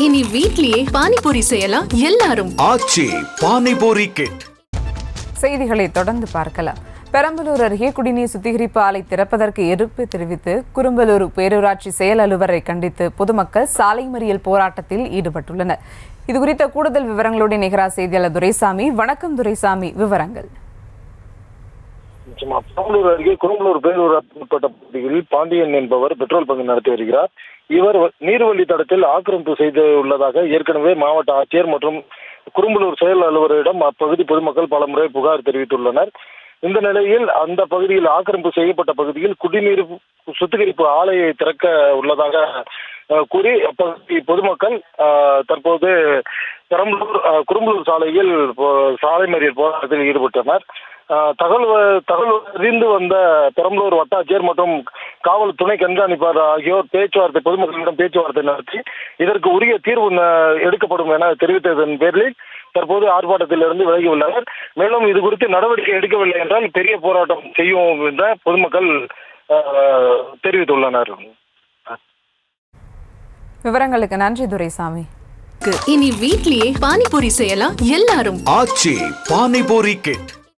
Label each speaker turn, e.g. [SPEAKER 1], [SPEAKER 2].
[SPEAKER 1] இனி வீட்லயே பானிபூரி செய்யலாம் எல்லாரும்.
[SPEAKER 2] ஆச்சி பானிபூரி கிட்.
[SPEAKER 3] செய்திகளை தொடர்ந்து பார்க்கலாம். பெரம்பலூர் அருகே குடிநீர் சுத்திகரிப்பு ஆலை திறப்பதற்கு எதிர்ப்பு தெரிவித்து குரும்பலூர் பேரூராட்சி செயல் அலுவலரை கண்டித்து பொதுமக்கள் சாலை மறியல் போராட்டத்தில் ஈடுபட்டுள்ளனர். இதுகுறித்த கூடுதல் விவரங்களுடைய நிகரா செய்தியாளர் துரைசாமி. வணக்கம் துரைசாமி, விவரங்கள்.
[SPEAKER 4] பெரம்பலூர் அருகே குரும்பலூர் பேரூராட்சி உட்பட்ட பகுதிகளில் பாண்டியன் என்பவர் பெட்ரோல் பங்கு நடத்தி வருகிறார். இவர் நீர்வழி தடத்தில் ஆக்கிரமிப்பு செய்துள்ளதாக ஏற்கனவே மாவட்ட ஆட்சியர் மற்றும் குரும்பலூர் செயல் அலுவலரிடம் அப்பகுதி பொதுமக்கள் பலமுறை புகார் தெரிவித்துள்ளனர். இந்த நிலையில் அந்த பகுதியில் ஆக்கிரமிப்பு செய்யப்பட்ட பகுதியில் குடிநீர் சுத்திகரிப்பு ஆலையை திறக்க உள்ளதாக கூறி அப்பகுதி பொதுமக்கள் தற்போது பெரம்பலூர் குரும்பலூர் சாலையில் சாலை மறியல் போராட்டத்தில் ஈடுபட்டனர். தகவல் அறிந்து வந்த பெரம்பலூர் வட்டாட்சியர் மற்றும் காவல் துணை கண்காணிப்பாளர் ஆகியோர் பொதுமக்களிடம் பேச்சுவார்த்தை நடத்தி இதற்கு உரிய தீர்வு எடுக்கப்படும் என தெரிவித்ததன் பேரில் தற்போது ஆர்ப்பாட்டத்திலிருந்து விலகி உள்ளனர். மேலும் இது குறித்து நடவடிக்கை எடுக்கவில்லை என்றால் பெரிய போராட்டம் செய்யும் என்ற பொதுமக்கள் தெரிவித்துள்ளனர்.
[SPEAKER 3] விவரங்களுக்கு நன்றி துரைசாமி.
[SPEAKER 1] இனி வீட்லயே பானிபூரி செய்யலாம் எல்லாரும்.
[SPEAKER 2] ஆச்சி பானிபூரி கிட்.